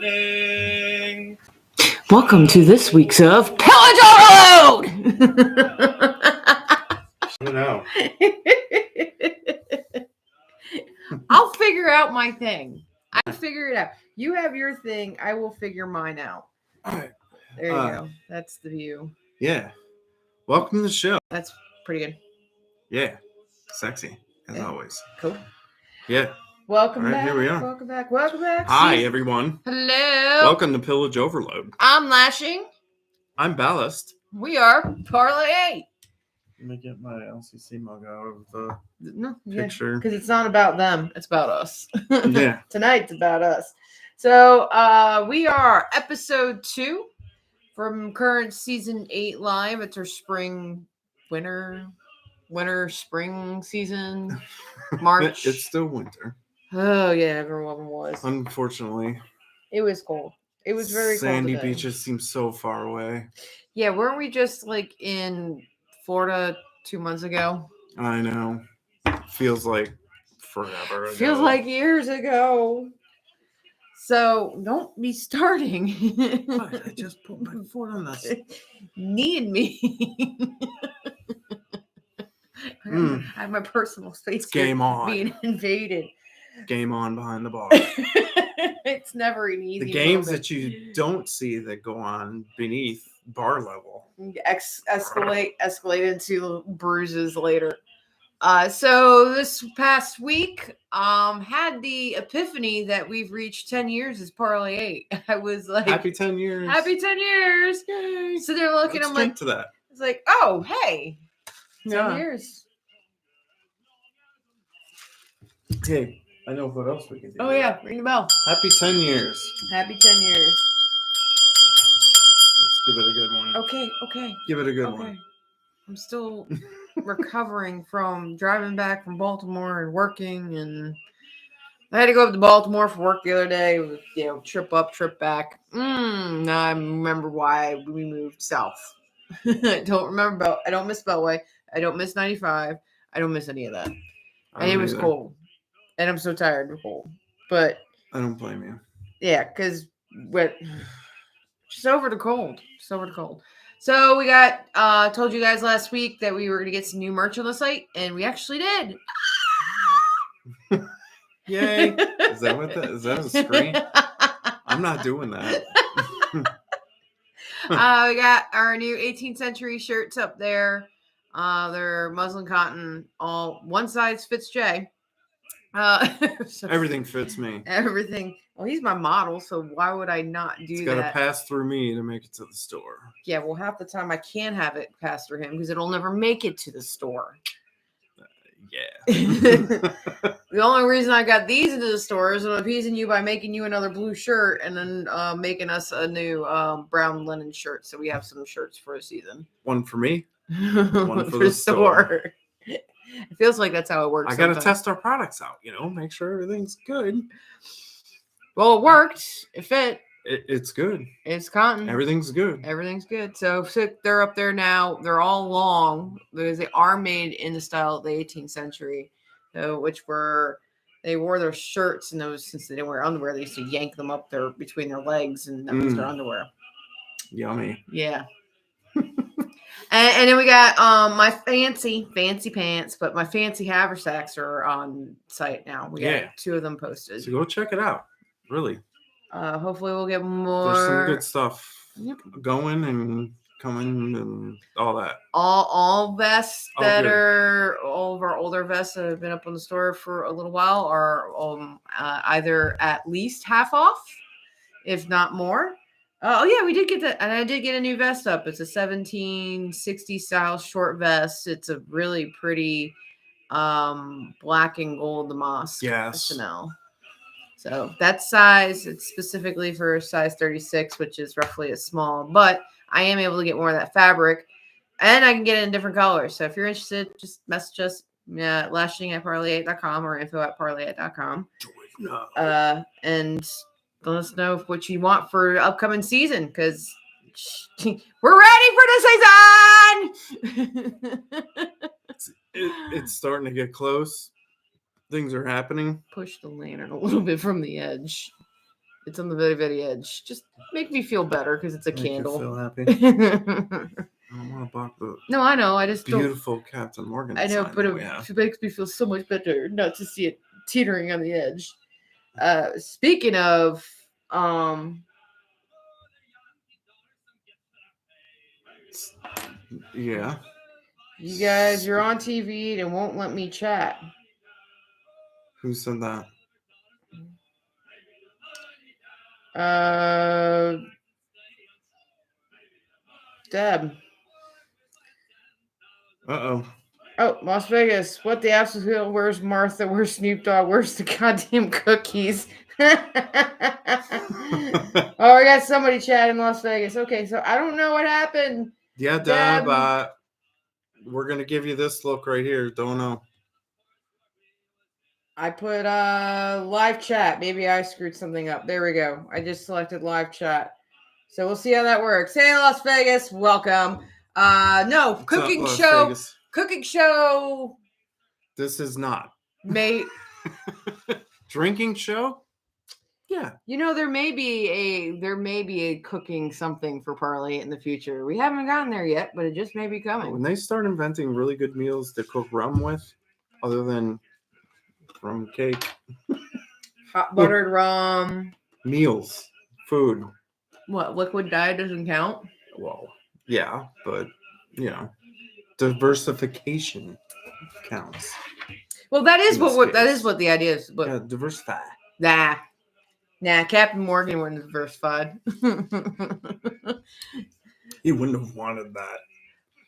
morning. Welcome to this week's of Pillage Overload! I don't know. I'll figure out my thing. I figure it out. You have your thing. I will figure mine out. All right. There you go. That's the view. Yeah. Welcome to the show. That's pretty good. Yeah. Sexy, as always. Cool. Yeah. Welcome All right, back. here we are. Welcome back. Welcome back. Hi, everyone. Hello. Welcome to Pillage Overload. I'm Lashing. I'm Ballast. We are Parlay. Let me get my LCC mug out of the picture. picture. Because it's not about them. It's about us. Yeah. Tonight's about us. So we are episode 2 from current season 8 live. It's our winter, spring season, March. It's still winter. Oh, yeah, everyone was. Unfortunately. It was cold. It was very cold. Sandy today. beaches seem so far away. Yeah, weren't we just like in Florida 2 months ago? I know. Feels like forever ago. Feels like years ago. So don't be starting. What? I just put my foot on this. Need me. I have my personal space. It's game on. Being invaded. Game on behind the bar. It's never an easy. The games moment. that you don't see that go on beneath bar level. Escalate into bruises later. So this past week, had the epiphany that we've reached 10 years as Parlay 8. I was like, happy 10 years. Happy 10 years. Yay. So they're looking, Let's I'm like, to that. It's like, oh, hey, 10 Yeah. years. Hey, I know what else we can do. Oh, yeah, ring the bell. Happy 10 years. Happy 10 years. Let's give it a good one. Okay. Give it a good one. I'm still recovering from driving back from Baltimore and working, and I had to go up to Baltimore for work the other day. It was, trip up, trip back. Now I remember why we moved south. I don't miss Beltway. I don't miss 95. I don't miss any of that. And it was cold. And I'm so tired of cold. But I don't blame you. Yeah, because just over the cold. So we got told you guys last week that we were gonna get some new merch on the site, and we actually did. Yay. Is that a screen? I'm not doing that. We got our new 18th century shirts up there. They're muslin cotton, all one size fits Jay. So everything fits me. Everything. Well, he's my model, so why would I not do that? It's got to pass through me to make it to the store. Yeah, well, half the time I can't have it pass through him because it'll never make it to the store. Yeah. The only reason I got these into the store is I'm appeasing you by making you another blue shirt and then making us a new brown linen shirt. So we have some shirts for a season. One for me, one for the store. It feels like that's how it works. I got to test our products out, make sure everything's good. Well, it worked. It fit. It's good. It's cotton. Everything's good. So they're up there now. They're all long because they are made in the style of the 18th century, they wore their shirts and those, since they didn't wear underwear, they used to yank them up there between their legs, and that was their underwear. Yummy. Yeah. And then we got my fancy pants, but my fancy haversacks are on site now. We got 2 of them posted. So go check it out. Really. Hopefully we'll get more. There's some good stuff going and coming and all that. All vests that are all of our older vests that have been up on the store for a little while are either at least half off, if not more. We did get that, and I did get a new vest up. It's a 1760 style short vest. It's a really pretty black and gold damask. Yes. Chanel. So that size, it's specifically for size 36, which is roughly a small, but I am able to get more of that fabric, and I can get it in different colors. So if you're interested, just message us, lashing@parlay8.com or info@parlay8.com. And let us know what you want for upcoming season, because we're ready for the season. It's starting to get close. Things are happening. Push the lantern a little bit from the edge. It's on the very, very edge. Just make me feel better because it's a Make you candle. feel happy. I don't want to block the No, I know. I just don't. beautiful Captain Morgan. I know, sign but that we it have. makes me feel so much better not to see it teetering on the edge. Speaking of, Yeah. you guys, you're on TV and won't let me chat. Who said that? Deb. Uh-oh. Oh, Las Vegas. What the absolute hell? Where's Martha? Where's Snoop Dogg? Where's the goddamn cookies? Oh, I got somebody chatting in Las Vegas. Okay, so I don't know what happened. Yeah, Deb, we're going to give you this look right here. Don't know. I put live chat. Maybe I screwed something up. There we go. I just selected live chat. So we'll see how that works. Hey, Las Vegas. Welcome. No, What's cooking up, Las show. Vegas? Cooking show. This is not. May Drinking show? Yeah. You know, there may be a cooking something for Parlay in the future. We haven't gotten there yet, but it just may be coming. When they start inventing really good meals to cook rum with, other than rum cake, Hot buttered rum. meals, food. What, liquid diet doesn't count? Well, yeah, but diversification counts. Well, that is In this what case. the idea is. But Yeah, diversify. Nah, Captain Morgan wouldn't have diversified. He wouldn't have wanted that.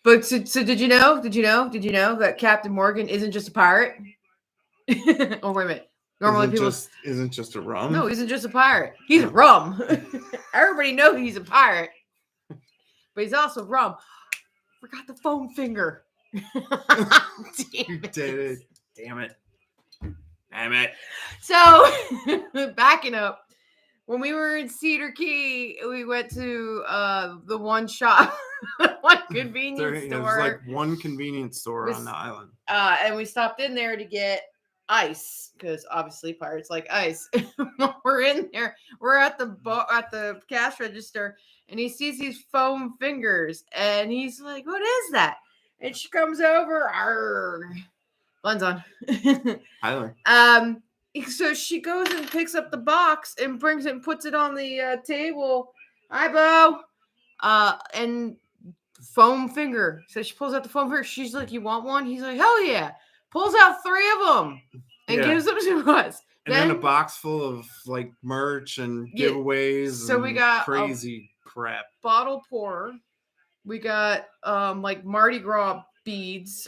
But so did you know that Captain Morgan isn't just a pirate? Oh, wait a minute. Normally isn't just a rum. No, he isn't just a pirate. He's a rum. Everybody knows he's a pirate. But he's also rum. Forgot the foam finger. You did it. Damn it. Damn it. So, backing up, when we were in Cedar Key, we went to the one shop, one convenience store. There's like one convenience store on the island. And we stopped in there to get ice because obviously pirates like ice. We're in there. We're at the cash register, and he sees these foam fingers, and he's like, "What is that?" And she comes over. Arr. Buns on. Tyler. So she goes and picks up the box and brings it and puts it on the table. Hi, Bo. And foam finger. So she pulls out the foam finger. She's like, "You want one?" He's like, "Hell yeah!" Pulls out 3 of them and gives them to us. And then a box full of like merch and giveaways. So we got crazy crap. Bottle pourer. We got like Mardi Gras beads.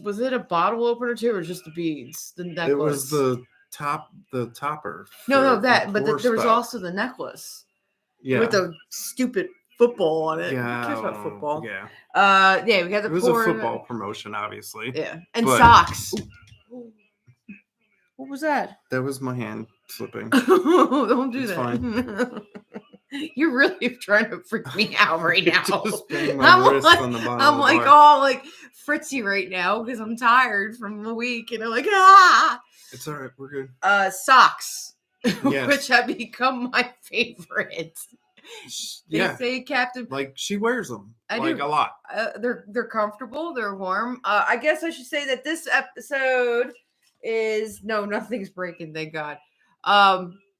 Was it a bottle opener too, or just the beads? The necklace. It was the topper. No, that. But there was also the necklace. Yeah. With the stupid football on it. Yeah. Who cares about football? Yeah. Yeah, we got the. It was a football promotion, obviously. Yeah, and socks. What was that? That was my hand slipping. Don't do it's that. Fine. You're really trying to freak me out right now. Just my wrist on the bottom I'm of the like bar. all like fritzy right now because I'm tired from the week, and I'm like, ah. It's all right. We're good. Socks, Yes. which have become my favorite. They say Captain. Like she wears them I like do. a lot. They're comfortable. They're warm. I guess I should say that this episode is nothing's breaking. Thank God.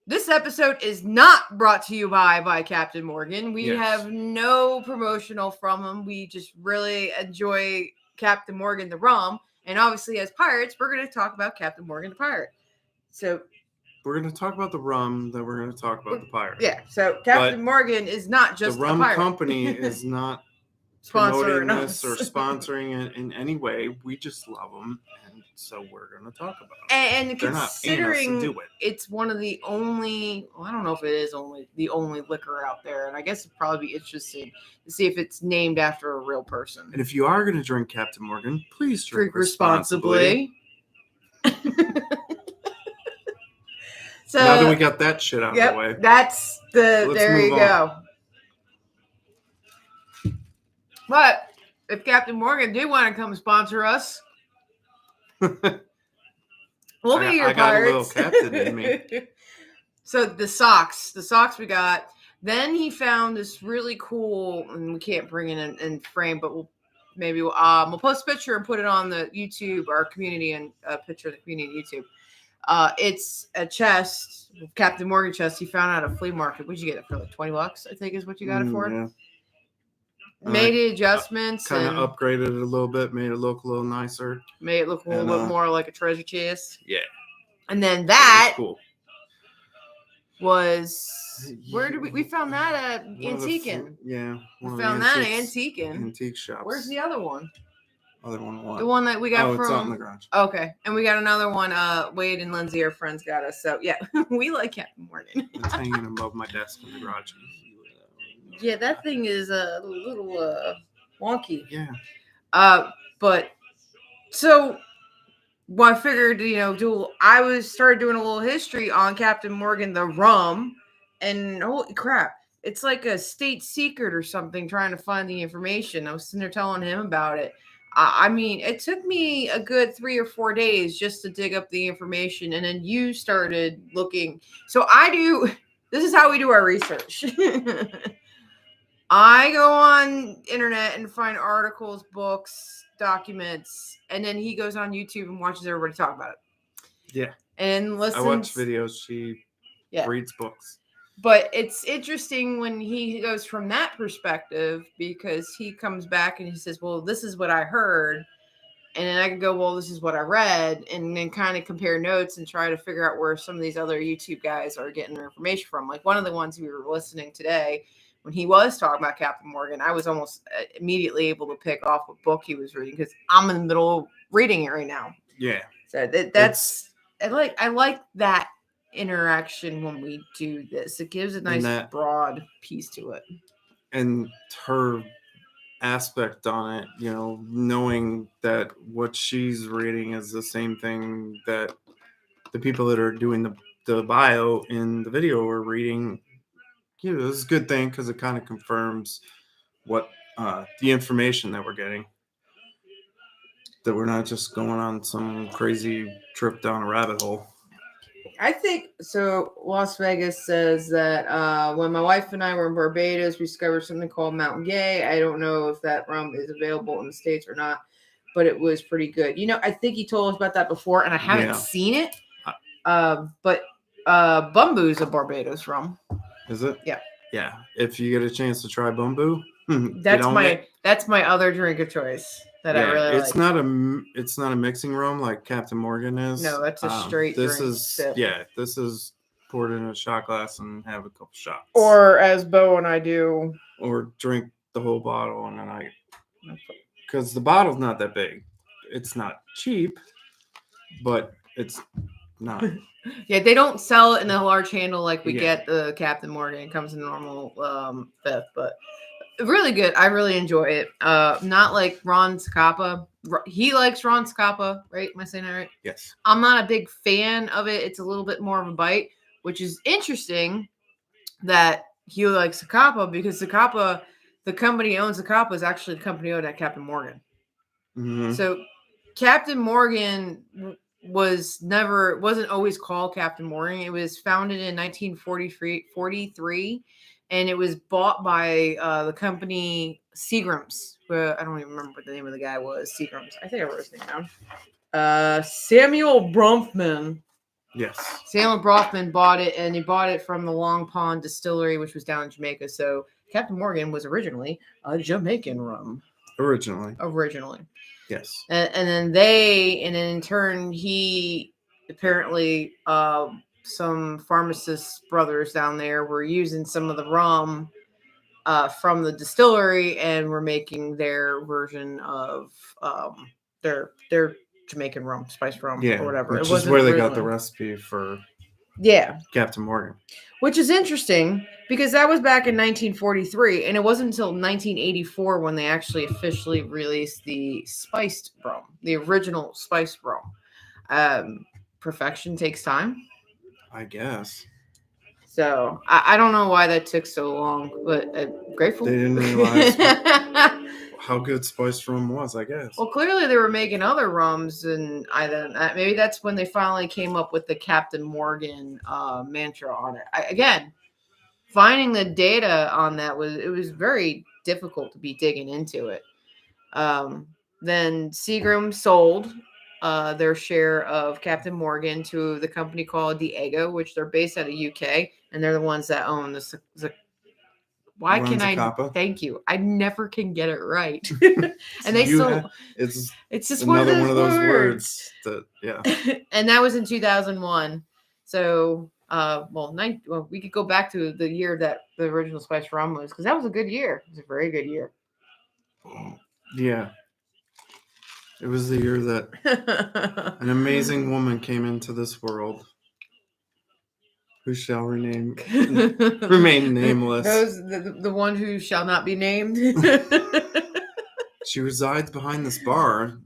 This episode is not brought to you by Captain Morgan. We have no promotional from him. We just really enjoy Captain Morgan the Rum. And obviously, as pirates, we're going to talk about Captain Morgan the Pirate. So we're going to talk about the rum, then we're going to talk about the pirate. Yeah. So Captain Morgan is not just the rum a pirate. company is not promoting this or sponsoring it in any way. We just love them, and so we're going to talk about it. And they're considering not paying us to do it. It's one of the only, I don't know if it is the only liquor out there, and I guess it'd probably be interesting to see if it's named after a real person. And if you are going to drink Captain Morgan, please drink responsibly. So now that we got that shit out of the way, that's there you go. But if Captain Morgan did want to come sponsor us, we'll be your pirates. I got a little captain in me. So the socks we got. Then he found this really cool, and we can't bring it in frame, but we'll post a picture and put it on the YouTube, our community, and a picture of the community on YouTube. It's a chest, Captain Morgan chest. He found out at a flea market. What'd you get it for? Like $20, I think, is what you got it for. Yeah. Made adjustments, kind of upgraded it a little bit, made it look a little nicer, made it look a little bit more like a treasure chest. Yeah. And then that cool. Was where did we found that at Antiquin? Yeah, we found that at Antiquin. Antique shops. Where's the other one? Other one what? The one that we got from. It's out in the garage. Okay, and we got another one. Wade and Lindsay, our friends, got us. So yeah, we like Captain Morgan. It's hanging above my desk in the garage. Yeah, that thing is a little wonky. Yeah. But so. Well, I figured, I started doing a little history on Captain Morgan the Rum, and holy crap, it's like a state secret or something, trying to find the information. I was sitting there telling him about it. I mean, it took me a good 3 or 4 days just to dig up the information, and then you started looking. So this is how we do our research. I go on internet and find articles, books, documents, and then he goes on YouTube and watches everybody talk about it. Yeah. And listens. I watch videos. She reads books. But it's interesting when he goes from that perspective, because he comes back and he says, well, this is what I heard. And then I can go, well, this is what I read, and then kind of compare notes and try to figure out where some of these other YouTube guys are getting their information from. Like one of the ones we were listening today, when he was talking about Captain Morgan, I was almost immediately able to pick off what book he was reading, because I'm in the middle of reading it right now. Yeah. So that's I like that interaction when we do this. It gives a nice broad piece to it. And her aspect on it, knowing that what she's reading is the same thing that the people that are doing the bio in the video are reading. Yeah, this is a good thing, because it kind of confirms what the information that we're getting. That we're not just going on some crazy trip down a rabbit hole. I think so. Las Vegas says that when my wife and I were in Barbados, we discovered something called Mountain Gay. I don't know if that rum is available in the States or not, but it was pretty good. I think he told us about that before, and I haven't seen it. But Bumbu's a Barbados rum. Is it? Yeah. Yeah. If you get a chance to try Bumbu, that's my other drink of choice that I really like. It's not a mixing rum like Captain Morgan is. No, that's a straight this drink. This is poured in a shot glass and have a couple shots. Or as Bo and I do. Or drink the whole bottle in a night. Because the bottle's not that big. It's not cheap, but it's not. Yeah, they don't sell it in a large handle like we get the Captain Morgan. It comes in normal fifth, but really good. I really enjoy it. Not like Ron Scapa. He likes Ron Scapa, right? Am I saying that right? Yes. I'm not a big fan of it. It's a little bit more of a bite, which is interesting that he likes Zacapa, because Zacapa, the company owns Zacapa, is actually the company owned at Captain Morgan. Mm-hmm. So Captain Morgan wasn't always called Captain Morgan. It was founded in 1943, and it was bought by the company Seagram's. I don't even remember what the name of the guy was. Seagram's. I think I wrote his name down. Samuel Bronfman. Yes. Samuel Bronfman bought it, and he bought it from the Long Pond Distillery, which was down in Jamaica. So Captain Morgan was originally a Jamaican rum. Originally. Yes. And then in turn, he apparently, some pharmacist brothers down there were using some of the rum from the distillery, and were making their version of their Jamaican rum, spiced rum, or whatever. Which is where they got the recipe for Captain Morgan. Which is interesting, because that was back in 1943, and it wasn't until 1984 when they actually officially released the spiced rum, the original spiced rum. Perfection takes time, I guess. So I don't know why that took so long, but grateful. They didn't realize how good spiced rum was, I guess. Well, clearly they were making other rums, and maybe that's when they finally came up with the Captain Morgan mantra on it. Again, finding the data on that was very difficult to be digging into it. Then Seagram sold their share of Captain Morgan to the company called Diageo, which they're based out of UK, and they're the ones that own the why Runs can a I Kappa. thank you? I never can get it right. And they sold. It's just another one of those words that and that was in 2001. So we could go back to the year that the original spiced rum was, because that was a good year. It was a very good year. Yeah. It was the year that an amazing woman came into this world who shall remain nameless. The one who shall not be named. She resides behind this bar.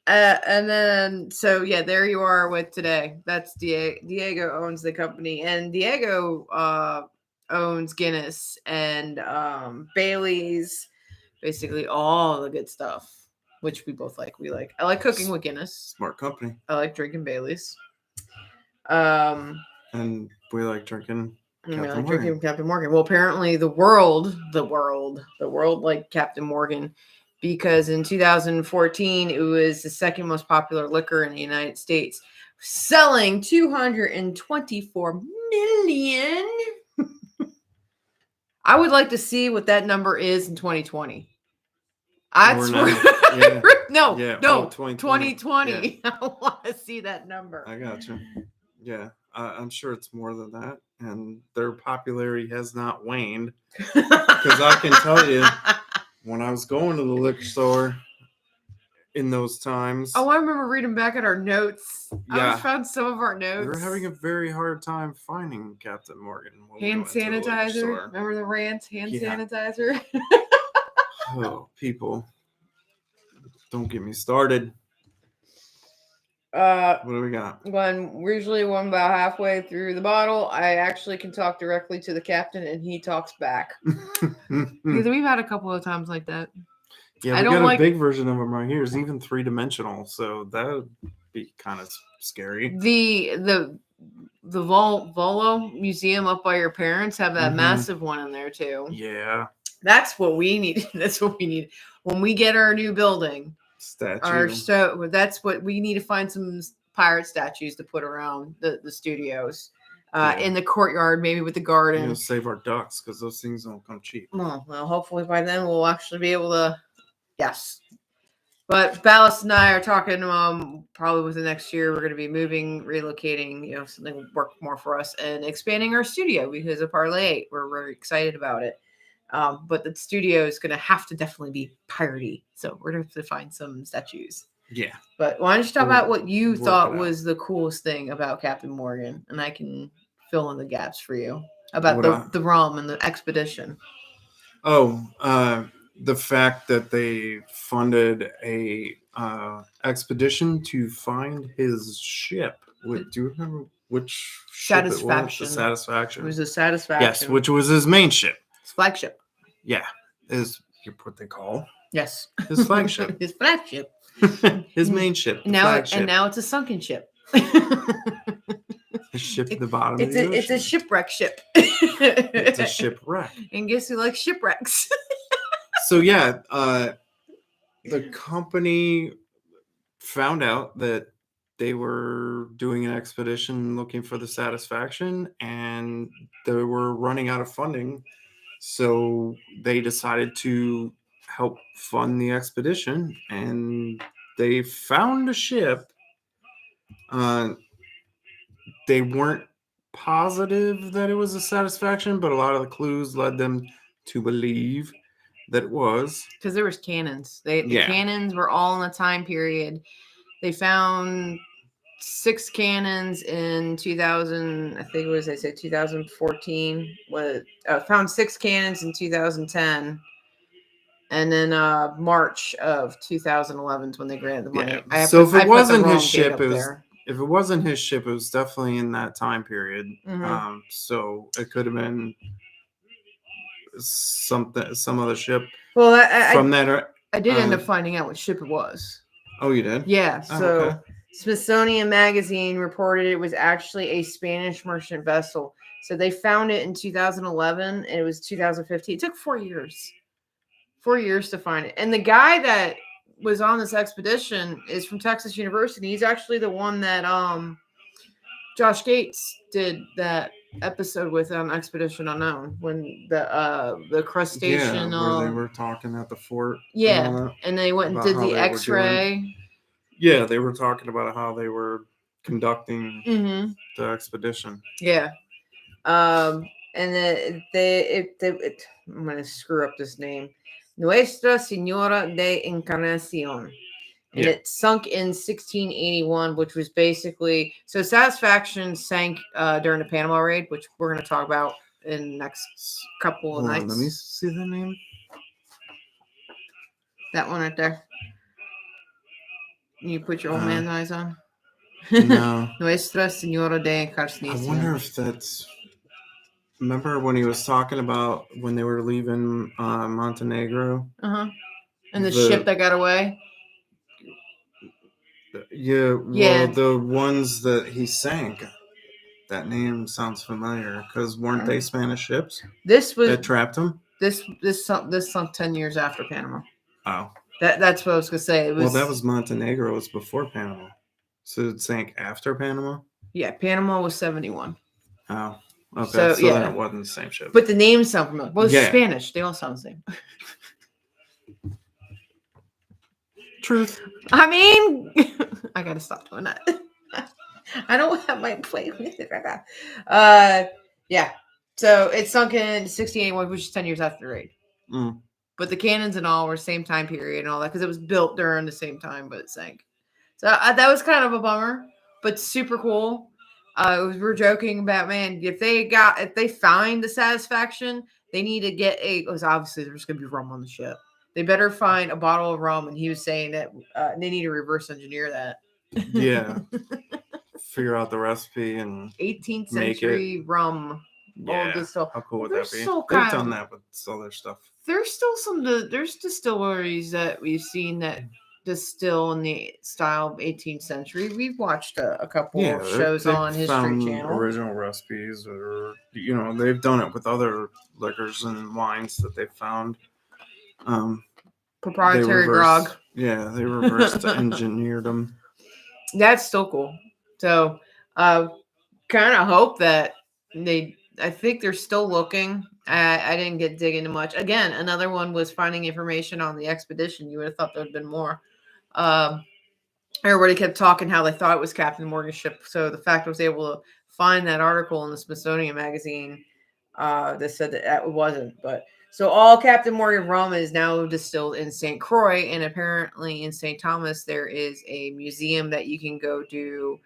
And then, so yeah, there you are with today. That's Diageo owns the company, and Diageo owns Guinness and Bailey's, basically all the good stuff, which we both like. I like cooking with Guinness. Smart company. I like drinking Bailey's. And we like drinking Captain Morgan. Well, apparently the world liked Captain Morgan, because in 2014 it was the second most popular liquor in the United States, selling 224 million. I would like to see what that number is in 2020. No, 2020. Yeah. I want to see that number. I got you. Yeah, I'm sure it's more than that, and their popularity has not waned. Because I can tell you, when I was going to the liquor store in those times. Oh, I remember reading back at our notes. Yeah. I found some of our notes. We were having a very hard time finding Captain Morgan. Hand sanitizer. Remember the rant? Hand sanitizer. Oh, people. Don't get me started. What do we got? Usually when I'm about halfway through the bottle, I actually can talk directly to the captain and he talks back. Because we've had a couple of times like that. Yeah, we got a big version of them right here. It's even 3-dimensional, so that would be kind of scary. The Volo Museum up by your parents have that massive one in there too. Yeah. That's what we need. That's what we need. When we get our new building. That's what we need, to find some pirate statues to put around the studios. In the courtyard, maybe with the garden. You'll save our ducks, because those things don't come cheap. Well, hopefully by then we'll actually be able to. Yes. But Ballast and I are talking probably within the next year. We're going to be moving, relocating, something will work more for us, and expanding our studio because of Parlay. We're very excited about it. But the studio is going to have to definitely be piratey. So we're going to have to find some statues. Yeah. But why don't you talk about what you thought was the coolest thing about Captain Morgan? And I can fill in the gaps for you about the rum and the expedition. The fact that they funded a expedition to find his ship. Do you remember which Satisfaction? Ship it was? The Satisfaction. It was the Satisfaction. Yes, which was his main ship. His flagship. Yeah, is what they call. Yes. His flagship. His flagship. His main ship. Now it's a sunken ship. A ship at the bottom of the ocean. It's a shipwreck ship. It's a shipwreck. And guess who likes shipwrecks? So yeah, the company found out that they were doing an expedition looking for the Satisfaction, and they were running out of funding. So they decided to help fund the expedition, and they found a ship. They weren't positive that it was a Satisfaction, but a lot of the clues led them to believe that it was. Because there was cannons. The cannons were all in the time period. They found 6 cannons in 2000. I think it was, 2014. Found 6 cannons in 2010. And then March of 2011 is when they granted the money. Yeah. So if it wasn't his ship, if it wasn't his ship, it was definitely in that time period. So it could have been some other ship Well, from that. I did end up finding out what ship it was. Oh, you did? Yeah. Oh, So okay. Smithsonian Magazine reported it was actually a Spanish merchant vessel. So they found it in 2011, and it was 2015. It took 4 years. 4 years to find it. And the guy that was on this expedition is from Texas University. He's actually the one that Josh Gates did that episode with on Expedition Unknown when the crustacean. Yeah, where they were talking at the fort. Yeah, and they went and about did how the they were X-ray. Yeah, they were talking about how they were conducting Mm-hmm. the expedition. Yeah. And I'm gonna screw up this name. Nuestra Señora de Encarnacion. And it sunk in 1681, which was basically so Satisfaction sank during the Panama raid, which we're going to talk about in the next couple of nights. Let me see the name. That one right there. You put your old man's eyes on. No. Nuestra Señora de Encarnacion. I wonder if that's. Remember when he was talking about when they were leaving Montenegro? And the ship that got away? Yeah, well, the ones that he sank, that name sounds familiar because weren't they Spanish ships? That trapped him? This sunk 10 years after Panama. Oh. That's what I was going to say. Well, that was Montenegro. It was before Panama. So it sank after Panama? Yeah, Panama was 71. Oh. Okay, so then it wasn't the same ship. But the names sound familiar. Well, it's Spanish. They all sound the same. Truth. I mean, I gotta stop doing that. I don't have my plate with it right now. Yeah. So it sunk in 1681, which is 10 years after the raid. But the cannons and all were same time period and all that because it was built during the same time, but it sank. So that was kind of a bummer, but super cool. We're joking about, man, if they find the Satisfaction, they need to get because obviously there's going to be rum on the ship. They better find a bottle of rum, and he was saying that they need to reverse engineer that. Yeah. Figure out the recipe and 18th century rum. Yeah. All stuff. How cool would that be? They've done that with other stuff. There's still there's distilleries that we've seen that distill in the style of 18th century. We've watched a couple of shows on History Channel. Original recipes, or they've done it with other liquors and wines that they've found. Proprietary grog. Yeah, they reversed engineered them. That's still cool. So, kind of hope that I think they're still looking. I didn't get dig into much. Again, another one was finding information on the expedition. You would have thought there would have been more. Everybody kept talking how they thought it was Captain Morgan's ship. So the fact I was able to find that article in the Smithsonian Magazine that said that it wasn't. But so all Captain Morgan rum is now distilled in St. Croix, and apparently in St. Thomas there is a museum that you can go do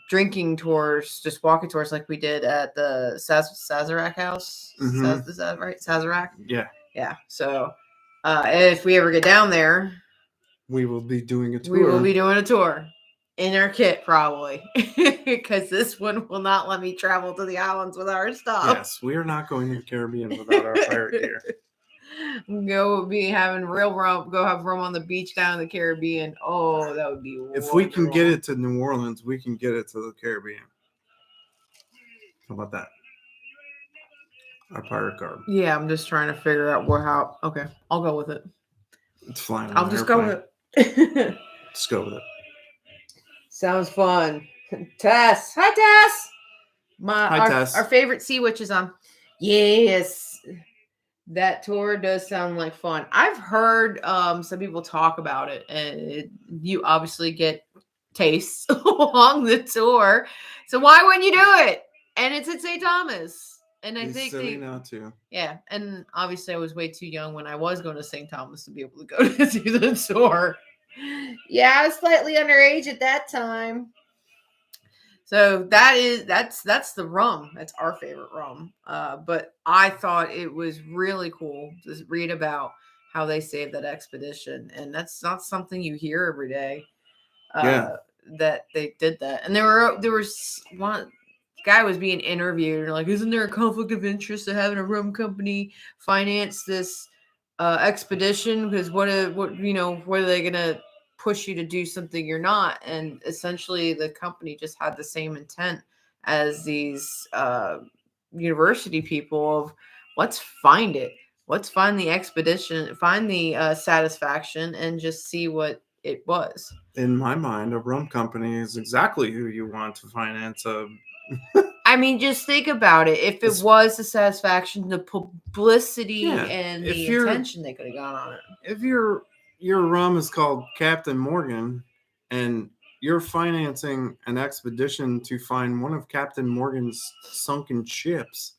drinking tours, just walking tours like we did at the Sazerac house. Mm-hmm. Is that right? Sazerac? Yeah. Yeah. So if we ever get down there, we will be doing a tour. We will be doing a tour in our kit, probably, because this one will not let me travel to the islands with our stuff. Yes, we are not going to the Caribbean without our pirate gear. Go be having real rum. Go have rum on the beach down in the Caribbean. Oh, that would be wonderful. If we can get it to New Orleans, we can get it to the Caribbean. How about that? Our pirate garb. Yeah, I'm just trying to figure out how. Okay, I'll go with it. It's flying. I'll just go with it. Just go with it. Sounds fun. Tess. Hi, Tess. Tess. Our favorite sea witch is on. Yes. That tour does sound like fun. I've heard some people talk about it, and you obviously get tastes along the tour. So why wouldn't you do it? And it's at St. Thomas. And I think silly not to. Yeah, and obviously I was way too young when I was going to St. Thomas to be able to go to do the tour. Yeah, I was slightly underage at that time. So that's the rum. That's our favorite rum. But I thought it was really cool to read about how they saved that expedition, and that's not something you hear every day. That they did that, and there was one. guy was being interviewed, and like, isn't there a conflict of interest of having a rum company finance this expedition? Because what are they gonna push you to do something you're not? And essentially, the company just had the same intent as these university people of let's find it, let's find the expedition, find the satisfaction, and just see what it was. In my mind, a rum company is exactly who you want to finance a. I mean, just think about it. If it was the satisfaction, the publicity, and the attention they could have got on it. If your rum is called Captain Morgan, and you're financing an expedition to find one of Captain Morgan's sunken ships,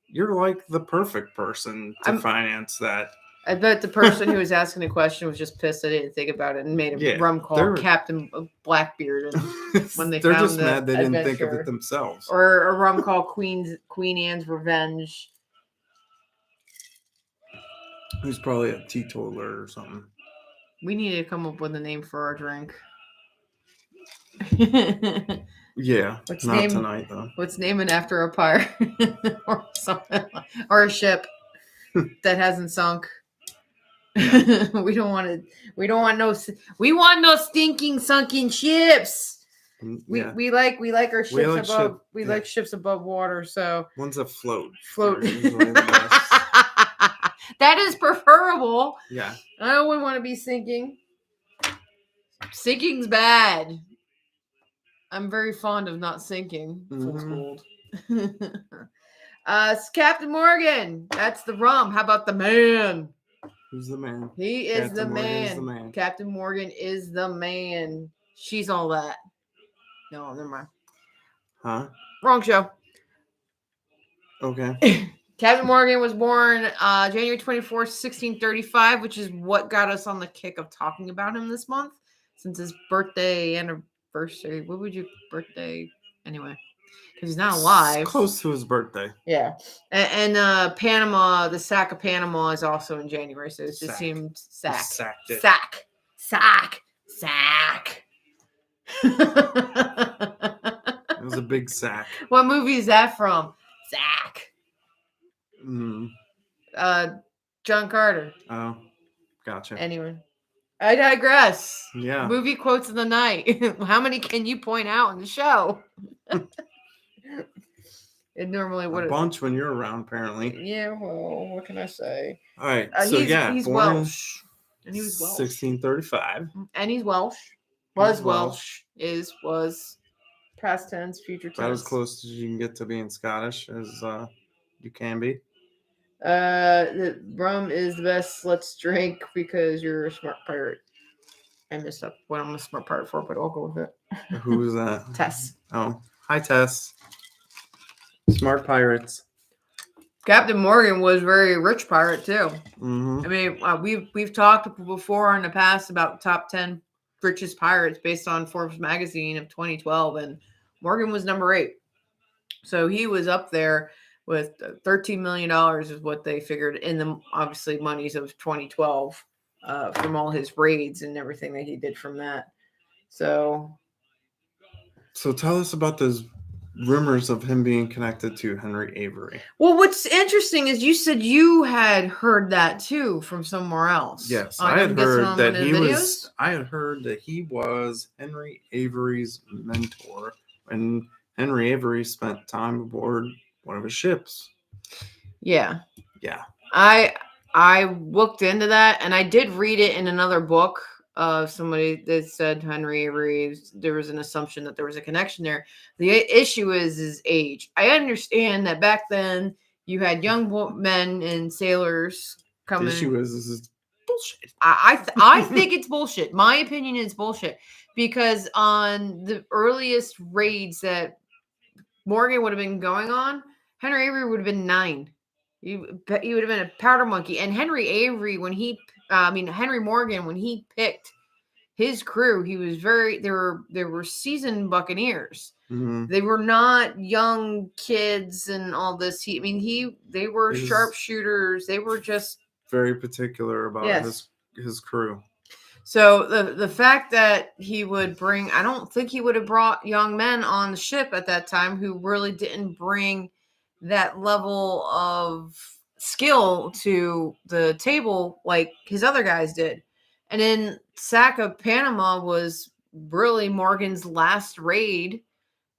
you're like the perfect person to finance that. I bet the person who was asking the question was just pissed I didn't think about it and made a rum called Captain Blackbeard. And when they're just mad they didn't think of it themselves. Or a rum called Queen Anne's Revenge. Who's probably a teetotaler or something. We need to come up with a name for our drink. Yeah, tonight though. Let's name it after a pirate or something, or a ship that hasn't sunk. Yeah. We want no stinking sunken ships. Yeah. We like our ships like ships above water. So one's afloat. That is preferable. Yeah. I don't want to be sinking. Sinking's bad. I'm very fond of not sinking. Fool's gold. Captain Morgan. That's the rum. How about the man? Who's the man? He is the man. Captain Morgan is the man. She's all that. No, never mind. Huh? Wrong show. Okay. Captain Morgan was born January 24th, 1635, which is what got us on the kick of talking about him this month, since his birthday anniversary. What would your birthday anyway? Because he's not alive. It's close to his birthday. Yeah. And Panama, the sack of Panama is also in January, so it just seemed sack. Sack. It was a big sack. What movie is that from? Sack. John Carter. Oh, gotcha. Anyway, I digress. Yeah. Movie quotes of the night. How many can you point out in the show? It normally would a bunch when you're around, apparently. Yeah, well, what can I say? All right, he's Welsh, and he was Welsh. 1635, and he's Welsh. Was past tense, future tense. About as close as you can get to being Scottish as you can be. The rum is the best. Let's drink because you're a smart pirate. I messed up what I'm a smart pirate for, but I'll go with it. Who was that? Tess. Oh, hi, Tess. Smart pirates. Captain Morgan was a very rich pirate too. Mm-hmm. I mean, we've talked before in the past about top 10 richest pirates based on Forbes magazine of 2012, and Morgan was number 8. So he was up there with $13 million is what they figured in the obviously monies of 2012 from all his raids and everything that he did from that. So tell us about those rumors of him being connected to Henry Avery. Well, what's interesting is you said you had heard that too from somewhere else. Yes, I had heard that he was. I had heard that he was Henry Avery's mentor, and Henry Avery spent time aboard one of his ships. Yeah. Yeah. I looked into that, and I did read it in another book of somebody that said Henry Avery. There was an assumption that there was a connection there. The issue is his age. I understand that back then you had young men and sailors coming. The issue is this is bullshit. I think it's bullshit. My opinion is bullshit because on the earliest raids that Morgan would have been going on, Henry Avery would have been 9. He would have been a powder monkey. And Henry Morgan, when he picked his crew, he was they were seasoned buccaneers. Mm-hmm. They were not young kids and all this. They were sharpshooters. They were just very particular about his crew. So the fact that he would bring, I don't think he would have brought young men on the ship at that time who really didn't bring that level of skill to the table like his other guys did. And then Sack of Panama was really Morgan's last raid,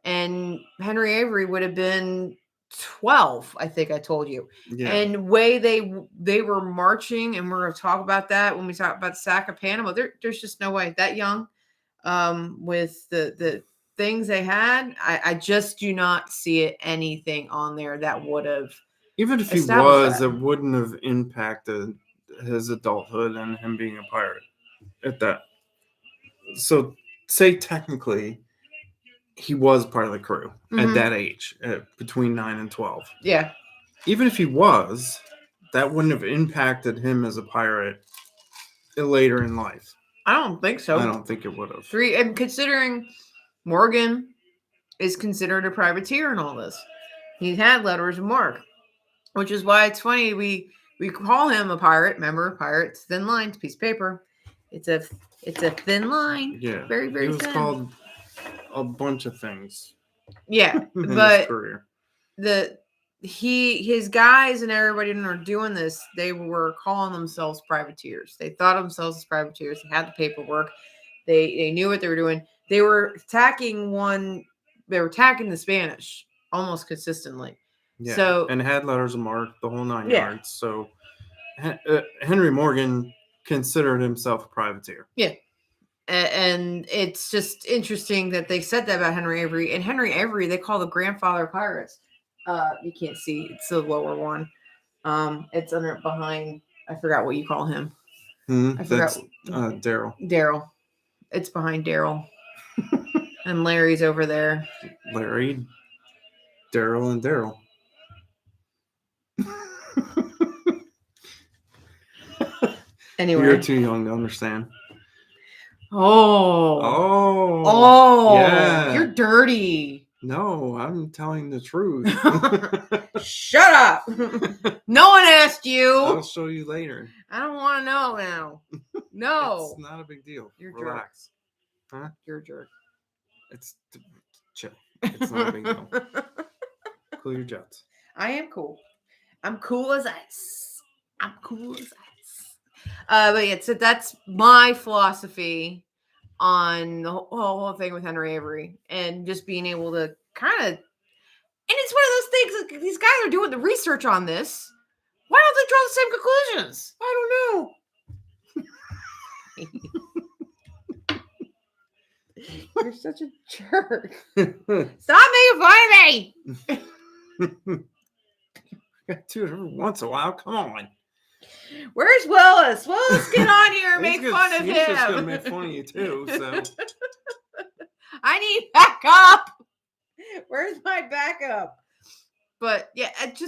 and Henry Avery would have been 12, I think I told you. Yeah. And way they were marching, and we're going to talk about that when we talk about the Sack of Panama. There's just no way that young, with the things they had. I just do not see it anything on there that would have. Even if he was, it wouldn't have impacted his adulthood and him being a pirate at that. So, say technically, he was part of the crew at that age, between 9 and 12. Yeah. Even if he was, that wouldn't have impacted him as a pirate later in life. I don't think so. I don't think it would have. And considering Morgan is considered a privateer in all this, he's had letters of marque, which is why it's funny we call him a pirate. Remember, pirate's thin line, it's a piece of paper. It's a thin line. Yeah, very, very thin. He was thin. called a bunch of things. Yeah, in but his career. His guys and everybody that are doing this, they were calling themselves privateers. They thought of themselves as privateers. They had the paperwork. They knew what they were doing. They were attacking the Spanish almost consistently. Yeah. So, and had letters of marque, the whole 9 yards. So Henry Morgan considered himself a privateer. Yeah. And it's just interesting that they said that about Henry Avery. And Henry Avery, they call the grandfather of pirates. You can't see. It's the lower one. It's behind. I forgot what you call him. I forgot. That's Darryl. Darryl. It's behind Darryl. And Larry's over there. Larry, Darryl, and Darryl. Anyway. You're too young to understand. Oh. Yeah. You're dirty. No, I'm telling the truth. Shut up. No one asked you. I'll show you later. I don't want to know now. No. It's not a big deal. You're Relax. Jerk. Huh? You're a jerk. It's chill. It's not a big deal. Cool your jets. I am cool. I'm cool as ice. But yeah, so that's my philosophy on the whole thing with Henry Avery, and just being able to kind of, and it's one of those things that these guys are doing the research on this. Why don't they draw the same conclusions? I don't know. You're such a jerk. Stop making fun of me. Dude, every once in a while, come on. Where's Willis? Willis, get on here and make fun of him. He's just gonna make fun of you too. So I need backup. Where's my backup? But yeah, I don't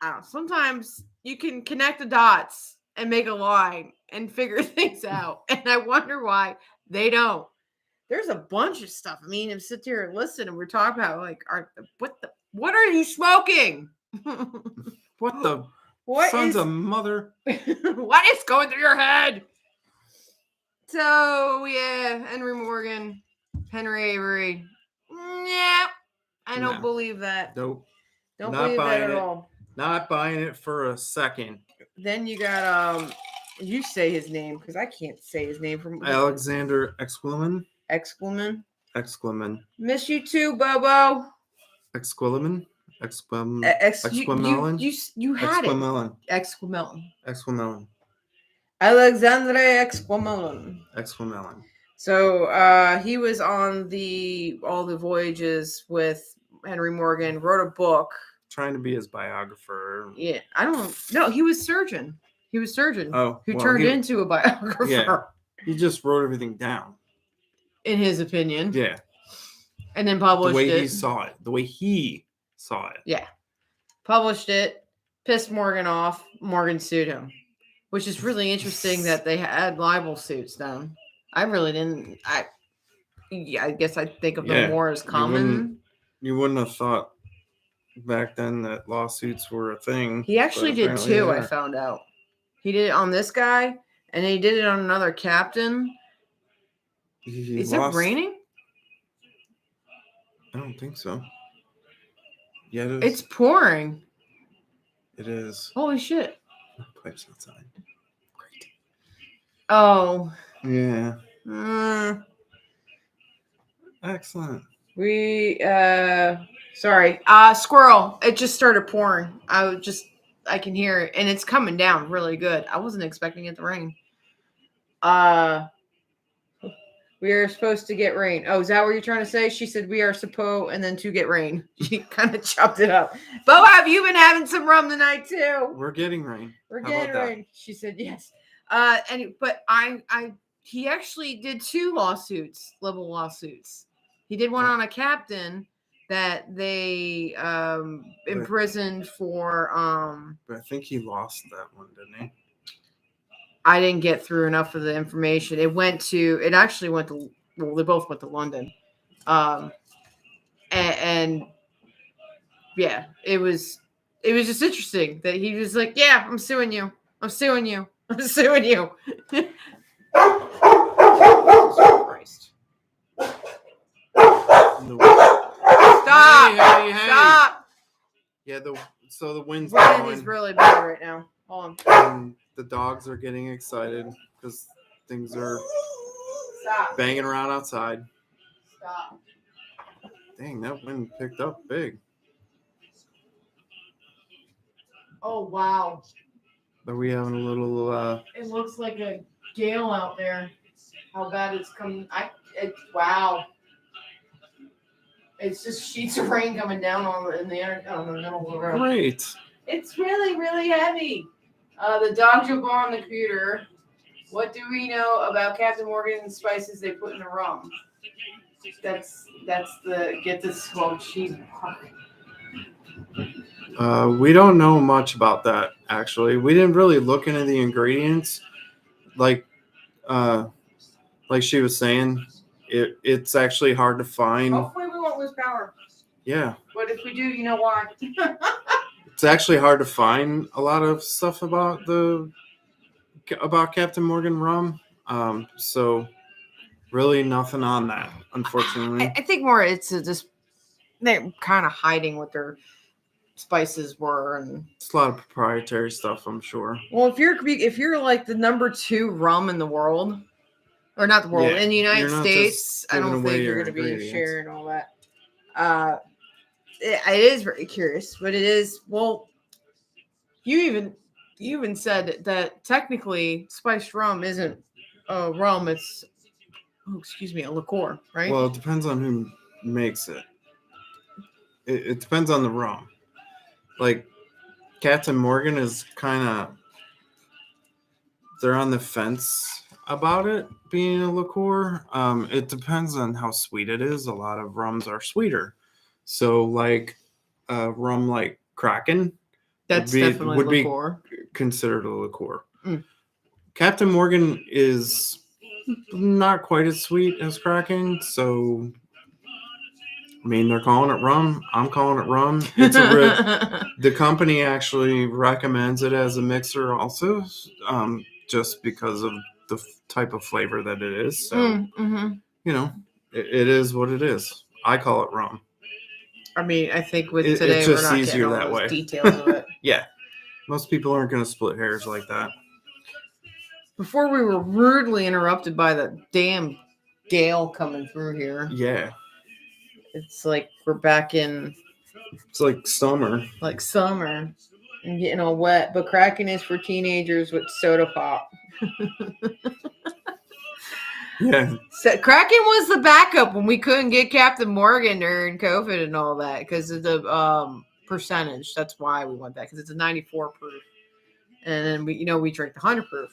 know. Sometimes you can connect the dots and make a line and figure things out, and I wonder why they don't. There's a bunch of stuff. I mean, sit here and listen, and we're talking about what are you smoking? What sons of mother? What is going through your head? So yeah, Henry Morgan, Henry Avery. Yeah, I don't believe that. Nope. Don't believe that at all. Not buying it for a second. Then you got you say his name because I can't say his name from Alexander Exquiliman. Miss you too, Bobo. Exquiliman. Exquilimelon. You had Exquilimelon. it. Exquilimelon. Alexandre Exquilimelon. So he was on all the voyages with Henry Morgan. Wrote a book. Trying to be his biographer. Yeah, I don't know. He was surgeon. Oh, who turned into a biographer. Yeah, he just wrote everything down. In his opinion. Yeah. And then published it. The way he saw it. Yeah. Published it. Pissed Morgan off. Morgan sued him. Which is really interesting that they had libel suits done. I really didn't. I guess I think of them more as common. You wouldn't have thought back then that lawsuits were a thing. He actually did too, I found out. He did it on this guy, And he did it on another captain. He Is lost. it raining? I don't think so. Yeah, it is. It's pouring. It is. Holy shit. Pipes outside. Great. Oh. Yeah. Excellent. Sorry. Squirrel. It just started pouring. I can hear it, and it's coming down really good. I wasn't expecting it to rain. We are supposed to get rain. Oh, is that what you're trying to say? She said we are supposed, and then to get rain. She kind of chopped it up. Bo, have you been having some rum tonight too? We're getting rain. We're How getting about that? rain. She said yes. He actually did 2 level lawsuits. He did one on a captain that they imprisoned for. But I think he lost that one, didn't he? I didn't get through enough of the information. It actually went to. Well, they both went to London, and yeah, it was just interesting that he was like, "Yeah, I'm suing you. I'm suing you. I'm suing you." Christ. Stop! Hey. Stop! Yeah, the wind's Wind blowing. is really bad right now. Hold on. And the dogs are getting excited because things are Stop. banging around outside. Stop. Dang, that wind picked up big. Oh wow! Are we having a little? It looks like a gale out there. How bad it's coming? Wow! It's just sheets of rain coming down in the middle of the road. Great. It's really, really heavy. The dog joke on the computer. What do we know about Captain Morgan and the spices they put in the rum? That's the get this well cheese. We don't know much about that actually. We didn't really look into the ingredients, like she was saying. It's actually hard to find. Hopefully we won't lose power. Yeah. But if we do, you know why. It's actually hard to find a lot of stuff about Captain Morgan rum. So really nothing on that, unfortunately. I think more it's just they're kind of hiding what their spices were, and It's a lot of proprietary stuff, I'm sure. well, if you're like the number 2 rum in the world, or not the world, Yeah, in the United you're not States, just I don't giving away think you're your going to be ingredients. sharing all that. It is very curious, but it is. Well, you even said that technically spiced rum isn't a rum; it's a liqueur, right? Well, it depends on who makes it. It depends on the rum. Like Captain Morgan is kind of, they're on the fence about it being a liqueur. It depends on how sweet it is. A lot of rums are sweeter. So like rum like Kraken That's definitely would liqueur. be considered a liqueur. Mm. Captain Morgan is not quite as sweet as Kraken, so I mean they're calling it rum. I'm calling it rum. It's the company actually recommends it as a mixer also, just because of the type of flavor that it is. So you know, it is what it is. I call it rum. I mean, I think with today it's just we're not easier getting all that those way. details of it. Yeah, most people aren't going to split hairs like that. Before we were rudely interrupted by the damn gale coming through here. Yeah. It's like we're back in. It's like summer. Like summer. And getting all wet. But Kraken is for teenagers with soda pop. Yeah. So Kraken was the backup when we couldn't get Captain Morgan during COVID and all that because of the percentage. That's why we went that, because it's a 94 proof. And then we drink the 100 proof.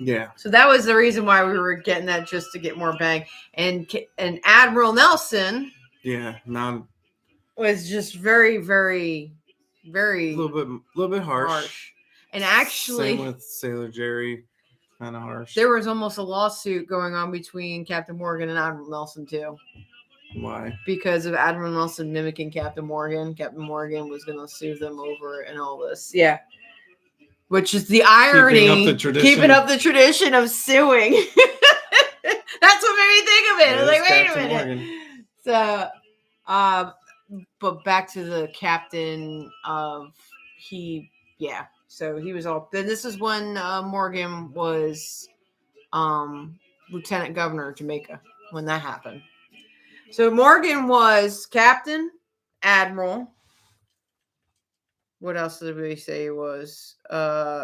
Yeah. So that was the reason why we were getting that, just to get more bang. And Admiral Nelson. Yeah. Was just very, very, very a little bit harsh. And actually, same with Sailor Jerry, kind of harsh. There was almost a lawsuit going on between Captain Morgan and Admiral Nelson too. Why? Because of Admiral Nelson mimicking Captain Morgan. Captain Morgan was going to sue them over it and all this. Yeah. which is the irony. Keeping up the tradition of suing. That's what made me think of it. I was like, wait a minute. Morgan. So, but back to the captain of So he was all. Then this is when Morgan was lieutenant governor of Jamaica when that happened. So Morgan was captain, admiral. What else did we say he was?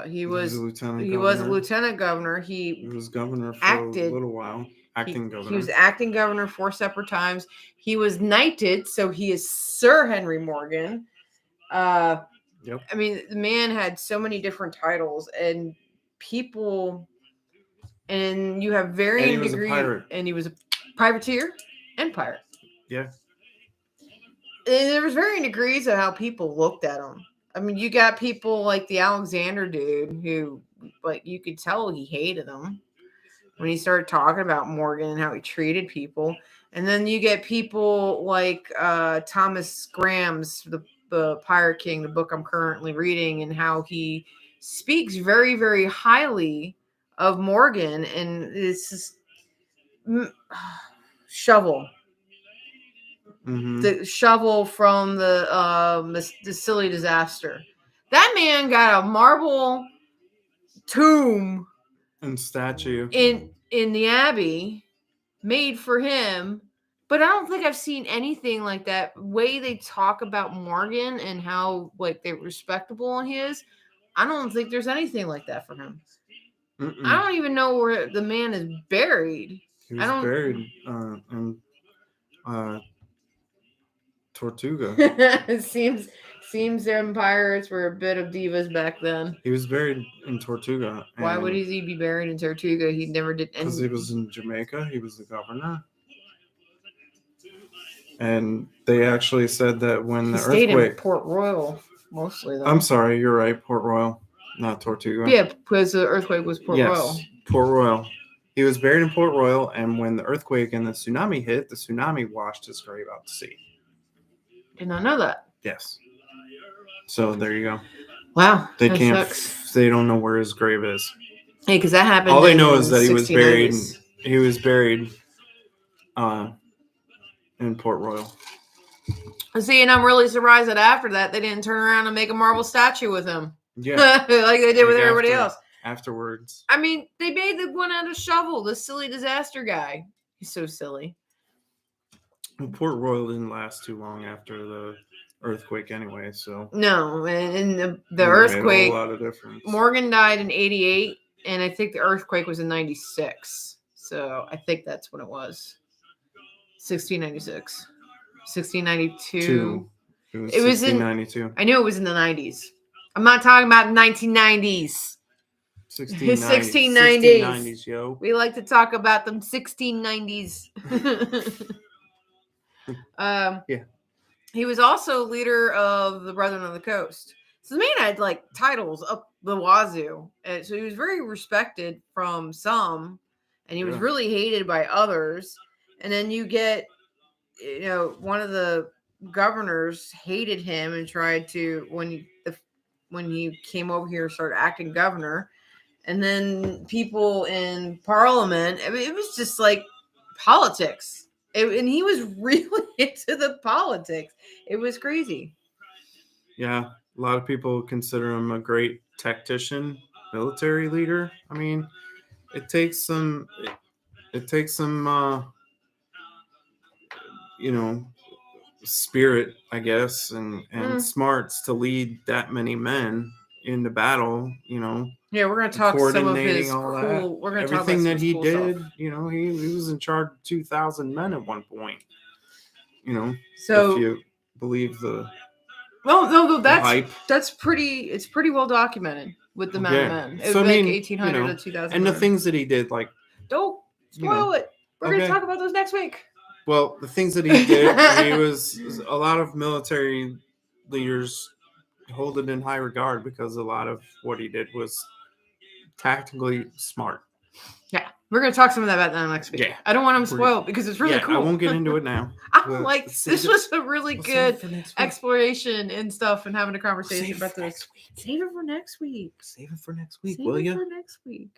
He was a lieutenant governor. He was governor for a little while. Governor. He was acting governor 4 separate times. He was knighted, so he is Sir Henry Morgan. Yep. I mean, the man had so many different titles and people, and you have varying degrees. And he was a privateer and pirate. Yeah. And there was varying degrees of how people looked at him. I mean, you got people like the Alexander dude who, like, you could tell he hated him when he started talking about Morgan and how he treated people. And then you get people like Thomas Graham's the Pirate King, the book I'm currently reading, and how he speaks very, very highly of Morgan. And it's just Shovel. Mm-hmm. The Shovel from the Silly Disaster. That man got a marble tomb and statue in the Abbey made for him, but I don't think I've seen anything like that. Way they talk about Morgan and how like they're respectable in his, I don't think there's anything like that for him. Mm-mm. I don't even know where the man is buried. He was buried in Tortuga. It seems them pirates were a bit of divas back then. He was buried in Tortuga. Why would he be buried in Tortuga? He never did anything. Because he was in Jamaica. He was the governor. And they actually said that when the stayed earthquake... in Port Royal, mostly, though. I'm sorry, you're right. Port Royal, not Tortuga. Yeah, because the earthquake was Port Royal. Yes, Port Royal. He was buried in Port Royal, and when the earthquake and the tsunami hit, the tsunami washed his grave out to sea. Did not know that. Yes. So there you go. Wow. They can't. They don't know where his grave is. Hey, because that happened. All they know is that he was buried. He was buried in Port Royal. See, and I'm really surprised that after that they didn't turn around and make a marble statue with him. Yeah, like they did with everybody else. Afterwards. I mean, they made the one out of Shovel, the silly disaster guy. He's so silly. Well, Port Royal didn't last too long after the earthquake anyway, so. No, and the earthquake, made a lot of difference. Morgan died in 88, and I think the earthquake was in 96. So I think that's when it was. 1696. 1692. It was 1692. I knew it was in the 90s. I'm not talking about 1990s. 1690s. 1690s, yo. We like to talk about them 1690s. Yeah. He was also leader of the Brethren of the Coast. So the man had like titles up the wazoo. And so he was very respected from some, and he was really hated by others. And then you get, one of the governors hated him and tried to, when he came over here and started acting governor. And then people in Parliament, I mean, it was just like politics. And he was really into the politics. It was crazy. Yeah. A lot of people consider him a great tactician, military leader. I mean, it takes some spirit, I guess, and smarts to lead that many men into battle, Yeah, we're going to talk some of his all cool... We're going to talk about everything that he did, stuff. He was in charge of 2,000 men at one point, So, if you believe the... No, that's hype. It's pretty well documented with the amount of men. It was 1,800 to 2,000 And the things that he did, like... Don't spoil it. We're going to talk about those next week. Well, the things that he did, he was a lot of military leaders hold it in high regard because a lot of what he did was tactically smart. Yeah. We're gonna talk some of that about that next week. Yeah. I don't want them spoiled because it's really cool. I won't get into it now. I'm like, this was a really good exploration and stuff, and having a conversation about this. Save it for next week. Save it for next week, Save will it you? for next week.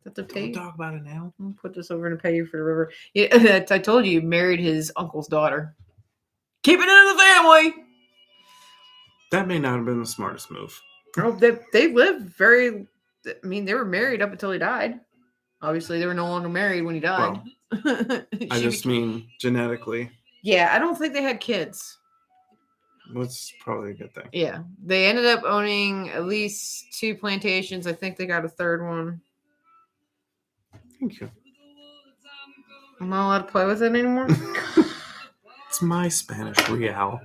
Have to pay. Don't talk about it now. I'll put this over and pay you for the river. Yeah, I told you, married his uncle's daughter. Keep it in the family. That may not have been the smartest move. Oh, they lived very. I mean, they were married up until he died. Obviously, they were no longer married when he died. Well, I just mean genetically. Yeah, I don't think they had kids. That's probably a good thing. Yeah, they ended up owning at least 2 plantations. I think they got a third one. Thank you. I'm not allowed to play with it anymore. It's my Spanish real.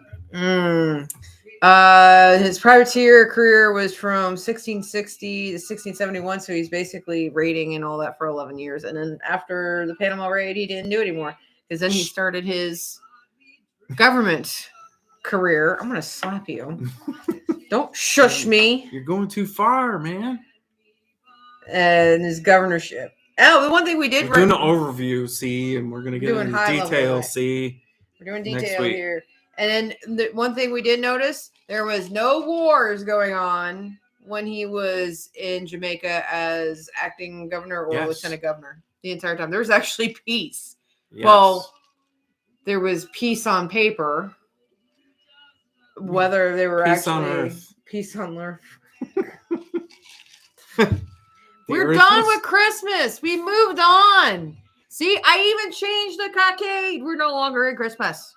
His privateer career was from 1660 to 1671, so he's basically raiding and all that for 11 years. And then after the Panama raid, he didn't do it anymore because then he started his government career. I'm gonna slap you. Don't shush me. You're going too far, man. And his governorship. Oh, the one thing we did. We're doing an overview, see, and we're gonna get into detail, see. We're doing detail here. And then the one thing we did notice, there was no wars going on when he was in Jamaica as acting governor or lieutenant governor the entire time. There was actually peace. Yes. Well, there was peace on paper. Whether they were peace actually on earth. Peace on earth. We're done with Christmas. We moved on. See, I even changed the cockade. We're no longer in Christmas.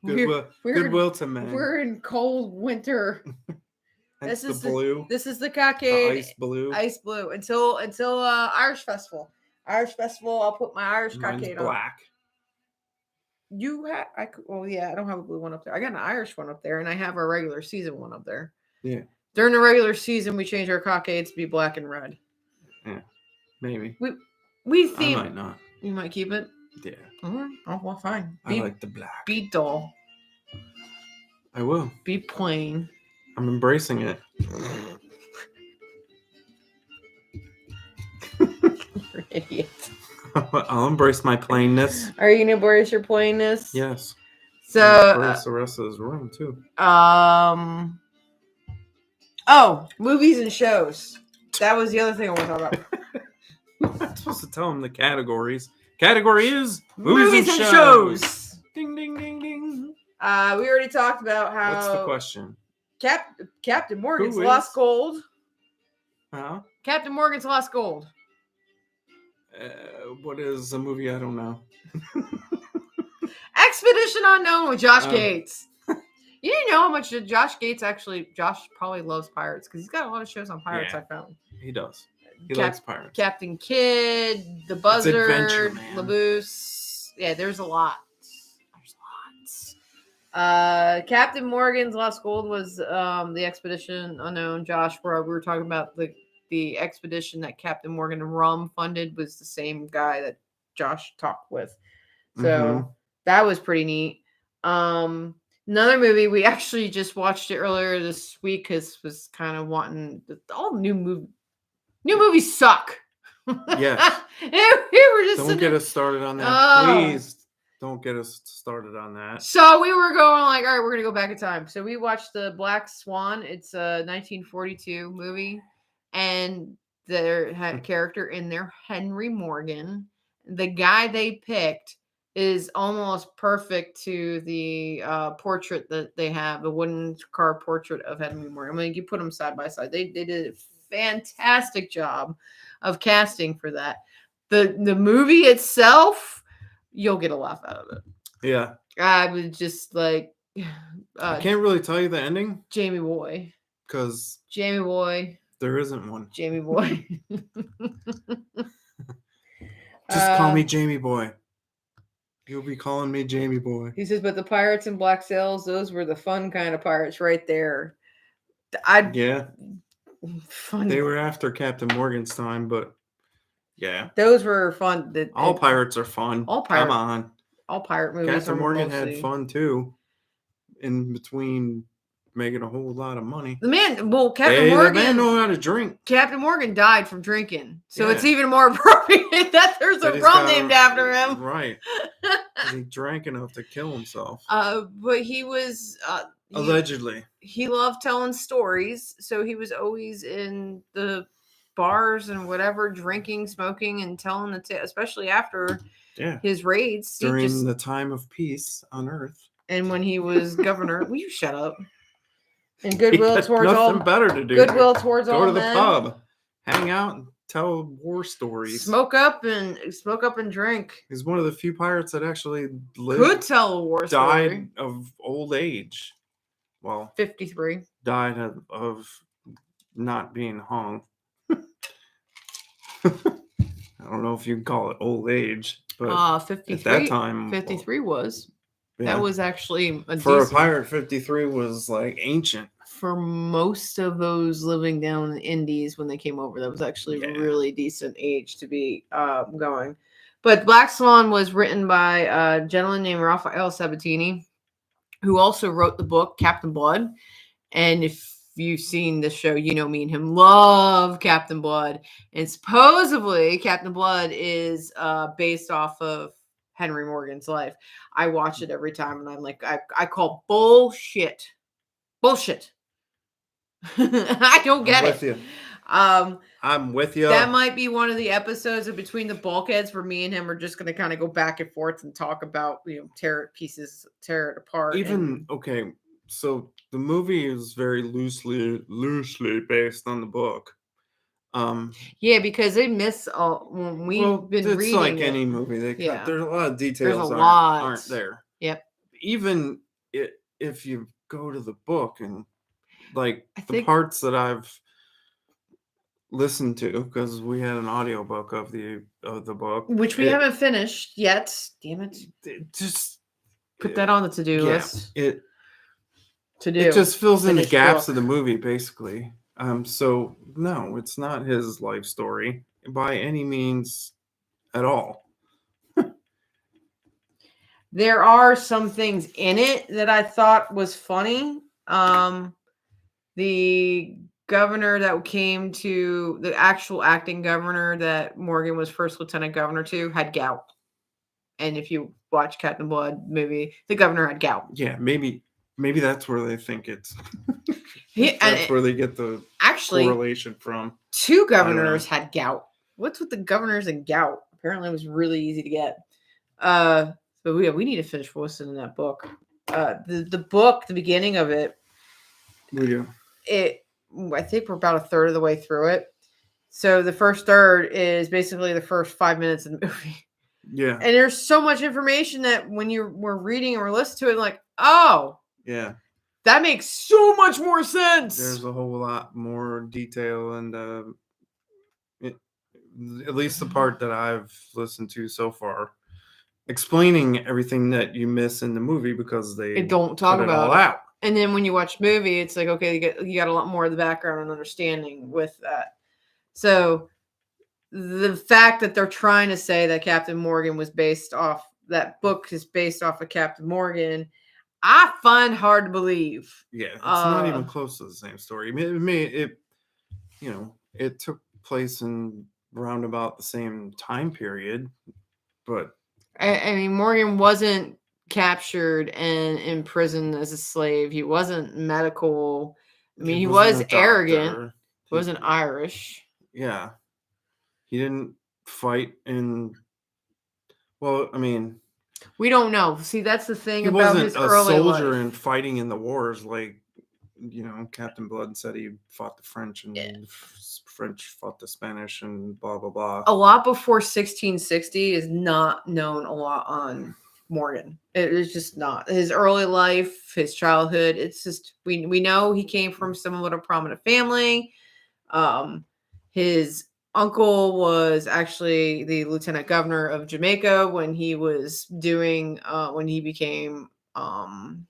Goodwill to men. We're in cold winter. This is the blue. This is the cockade. Ice blue. Ice blue until Irish festival. Irish festival. I'll put my Irish cockade on. Black. You have? I don't have a blue one up there. I got an Irish one up there, and I have a regular season one up there. Yeah. During the regular season, we change our cockades to be black and red. Yeah, maybe. We think I might not. You might keep it. Yeah. Oh well, fine. I like the black. Be dull. I will. Be plain. I'm embracing it. You're an idiot. I'll embrace my plainness. Are you gonna embrace your plainness? Yes. So embrace the rest of this room too. Movies and shows. That was the other thing I want to talk about. I'm not supposed to tell them the categories. Category is movies and shows. Ding ding ding ding. We already talked about how. What's the question? Captain Morgan's Lost Gold. Huh? Captain Morgan's Lost Gold. What is a movie? I don't know. Expedition Unknown with Josh Gates. You didn't know how much Josh Gates Josh probably loves pirates because he's got a lot of shows on pirates. I found he does. He likes pirates. Captain Kidd, The Buzzard, Laboose. Yeah, there's a lot. There's lots. Captain Morgan's Lost Gold was the Expedition Unknown. Josh, where we were talking about the expedition that Captain Morgan the Rum funded was the same guy that Josh talked with. So that was pretty neat. Another movie, we actually just watched it earlier this week because was kind of wanting all new movies suck. Yes. Don't get us started on that. Please don't get us started on that. So we were going like, all right, we're going to go back in time. So we watched The Black Swan. It's a 1942 movie. And there had a character in there, Henry Morgan. The guy they picked is almost perfect to the portrait that they have, the wooden car portrait of Henry Morgan. I mean, you put them side by side. They did a fantastic job of casting for that. The movie itself, you'll get a laugh out of it. Yeah. I was just like... I can't really tell you the ending. Jamie Boy. Because... Jamie Boy. There isn't one. Jamie Boy. Just call me Jamie Boy. You'll be calling me Jamie Boy. He says, but the pirates in Black Sails, those were the fun kind of pirates right there. Fun. They were after Captain Morgan's time, but yeah. Those were fun. All pirates are fun. Come on. All pirate movies. Captain Morgan had fun too. In between making a whole lot of money. The man, well, The man know how to drink. Captain Morgan died from drinking, so Yeah. it's even more appropriate that there's a rum named after him. Right. He drank enough to kill himself. But he was allegedly. He loved telling stories, so he was always in the bars and whatever, drinking, smoking, and telling the tale, especially after his raids during the time of peace on Earth. And when he was governor, will you shut up? And goodwill towards nothing better to do. Goodwill towards all men. Go to men. the pub, hang out, and tell war stories. Smoke up and drink. He's one of the few pirates that actually could tell a war story. Died of old age. Well, 53. Died of not being hung. I don't know if you can call it old age, but 53, at that time, 53 was. Yeah. That was actually for a pirate. 53 was like ancient. For most of those living down in the Indies when they came over, that was actually really decent age to be going. But Black Swan was written by a gentleman named Raphael Sabatini, who also wrote the book Captain Blood. And if you've seen this show, you know me and him love Captain Blood. And supposedly Captain Blood is based off of Henry Morgan's life. I watch it every time, and I'm like, I call bullshit. I don't get it. You. I'm with you. That might be one of the episodes of Between the Bulkheads where me and him are just going to kind of go back and forth and talk about, tear it apart. Okay, so the movie is very loosely based on the book. Yeah, because they miss when we've been reading. It's like any movie. There's a lot of details aren't there. Yep. Even if you go to the book and like the parts that I've listened to, because we had an audiobook of the book, which we haven't finished yet. Damn it! Just put that on the to-do list. It just fills in the gaps of the movie, basically. So no, it's not his life story by any means at all. There are some things in it that I thought was funny. The governor that came to the actual acting governor that Morgan was first lieutenant governor to had gout. And if you watch Captain Blood movie, the governor had gout. Yeah, maybe that's where they think it's. That's where they get the correlation from. 2 governors had gout. What's with the governors and gout? Apparently, it was really easy to get. But we need to finish listening to that book. The book, the beginning of it. We do. I think we're about a third of the way through it. So the first third is basically the first 5 minutes of the movie. Yeah. And there's so much information that when we're reading and we're listening to it, like, oh. Yeah. That makes so much more sense. There's a whole lot more detail, and at least the part that I've listened to so far, explaining everything that you miss in the movie because they don't talk about it all out. And then when you watch the movie, it's like, okay, you got a lot more of the background and understanding with that. So the fact that they're trying to say that Captain Morgan was that book is based off of Captain Morgan, I find hard to believe. Yeah, it's not even close to the same story. It took place in around about the same time period, but I mean, Morgan wasn't captured and imprisoned as a slave. He wasn't medical. I mean, he was arrogant. He wasn't Irish. Yeah, he didn't fight in. Well, I mean. We don't know. See, that's the thing about his early life. He wasn't a soldier and fighting in the wars like, Captain Blood said he fought the French and French fought the Spanish and blah, blah, blah. A lot before 1660 is not known a lot on Morgan. It is just not. His early life, his childhood, it's just, we know he came from somewhat a prominent family. His uncle was actually the lieutenant governor of Jamaica when he was when he became in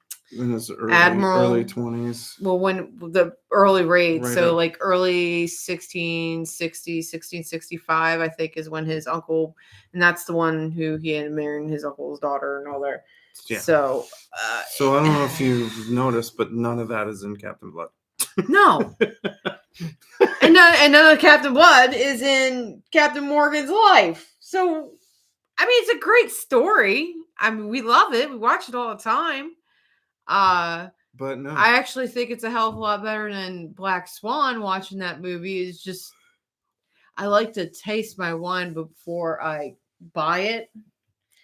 his admiral, early 20s. Well, when the early raids, right, so like early 1665, I think, is when his uncle, and that's the one who he had married his uncle's daughter and all that. Yeah. So, So I don't know if you've noticed, but none of that is in Captain Blood. no. And none of Captain Blood is in Captain Morgan's life. So, I mean, it's a great story. I mean, we love it. We watch it all the time. But no. I actually think it's a hell of a lot better than Black Swan. Watching that movie is just, I like to taste my wine before I buy it.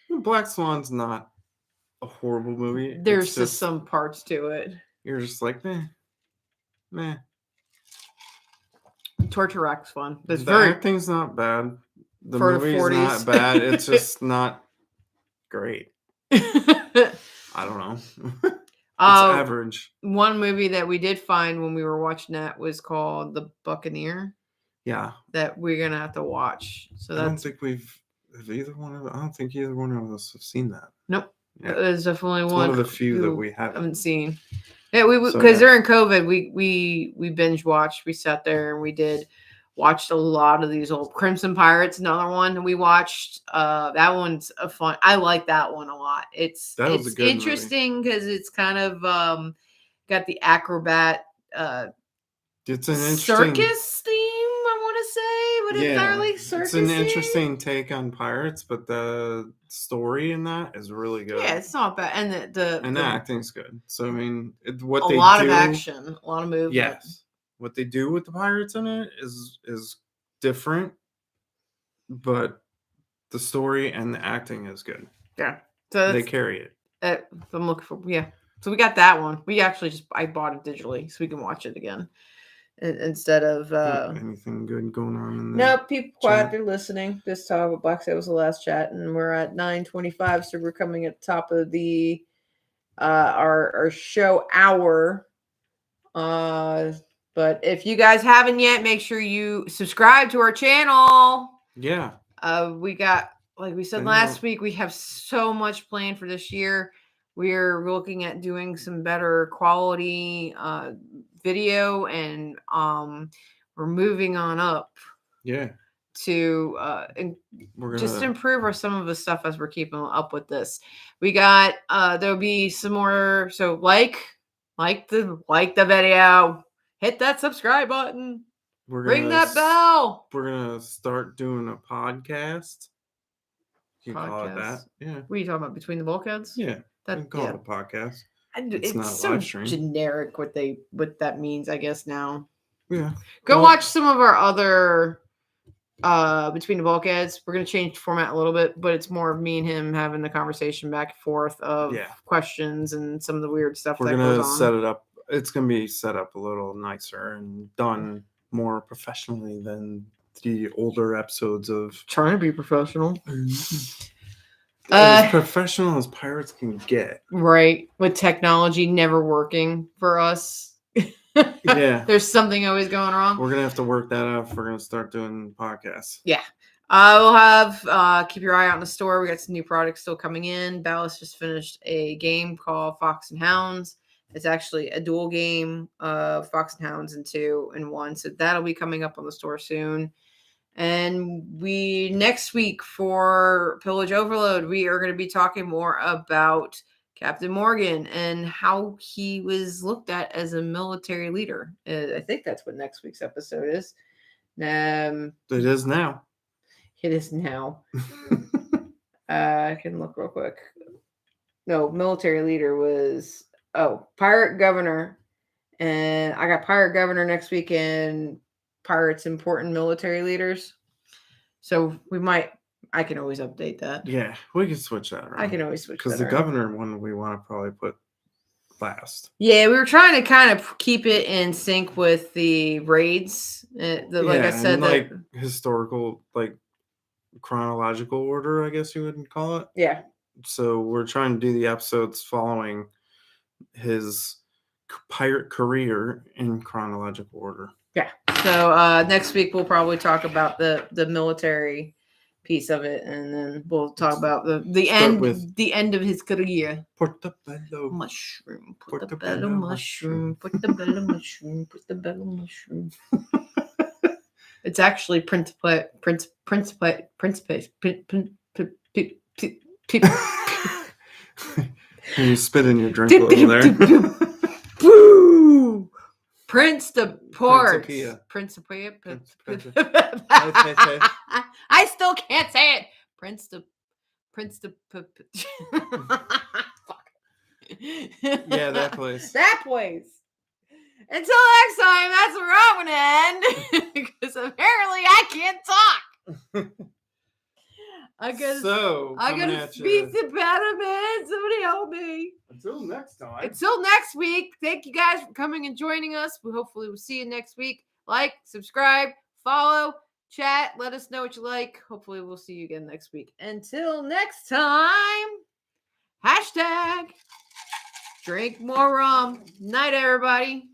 Black Swan's not a horrible movie. There's It's just some parts to it. You're just like, meh. Torture Rack's fun. That's The very acting's not bad. The for the movie's 40s. not bad. It's just not great. I don't know. It's average. One movie that we did find when we were watching that was called The Buccaneer. Yeah. That we're gonna have to watch. So I don't think either one of us have seen that. Nope. Yeah. There's definitely one of the few that we haven't seen. Yeah, because during COVID we binge watched. We sat there and watched a lot of these old Crimson Pirates. Another one we watched. That one's a fun. I like that one a lot. It's interesting because it's kind of got the acrobat. It's an interesting circus theme. I want to say, but it's not really circus. It's an interesting take on pirates, but the story in that is really good. Yeah, it's not bad, and the acting's good. So I mean, a lot of action, a lot of movement. Yes, what they do with the pirates in it is different, but the story and the acting is good. Yeah, so they carry it. I'm looking for So we got that one. We actually I bought it digitally so we can watch it again. Instead of anything good going on in there. No, people quiet, they're listening. This talk with Black Sabbath was the last chat, and we're at 9:25, so we're coming at the top of the our show hour. But if you guys haven't yet, make sure you subscribe to our channel. Yeah. We got, like we said last week, we have so much planned for this year. We're looking at doing some better quality video, and we're moving on up. Yeah. To just improve some of the stuff as we're keeping up with this. We got there'll be some more. So like the video, hit that subscribe button, ring that bell. We're gonna start doing a podcast. You can call it that. Yeah. What are you talking about? Between the Bulkheads? Yeah. You can call it a podcast. It's not so generic what that means, I guess now. Yeah. Go watch some of our other Between the Bulkheads. We're gonna change the format a little bit, but it's more of me and him having the conversation back and forth of questions and some of the weird stuff. We're gonna set it up. It's gonna be set up a little nicer and done more professionally than the older episodes of trying to be professional. As professional as pirates can get. Right. With technology never working for us. Yeah. There's something always going wrong. We're going to have to work that out if we're going to start doing podcasts. Yeah. We'll have, keep your eye out in the store. We got some new products still coming in. Ballas just finished a game called Fox and Hounds. It's actually a dual game of Fox and Hounds and 2 in 1. So that'll be coming up on the store soon. And next week for Pillage Overload, we are going to be talking more about Captain Morgan and how he was looked at as a military leader. I think that's what next week's episode is. It is now. It is now. I can look real quick. No, military leader was, pirate governor. And I got pirate governor next week and pirates important military leaders. So I can always update that. Yeah, we can switch that around. I can always switch that because the governor one we want to probably put last. Yeah, we were trying to kind of keep it in sync with the raids. Like I said, like historical, like chronological order, I guess you would call it. Yeah. So we're trying to do the episodes following his pirate career in chronological order. Yeah. So next week we'll probably talk about the military piece of it, and then we'll talk about the end of his career. Portobello mushroom. Portobello mushroom. Portobello mushroom. Portobello mushroom. It's actually Principe. And you spit in your drink a little there. Boo! Prince de Port. Principia. I still can't say it. Prince de. Fuck. Yeah, that place. That place. Until next time, that's where I'm gonna end because apparently I can't talk. I gotta speak to better man. Somebody help me. Until next time. Until next week. Thank you guys for coming and joining us. We hopefully will see you next week. Like, subscribe, follow, chat. Let us know what you like. Hopefully we'll see you again next week. Until next time. # drink more rum. Night, everybody.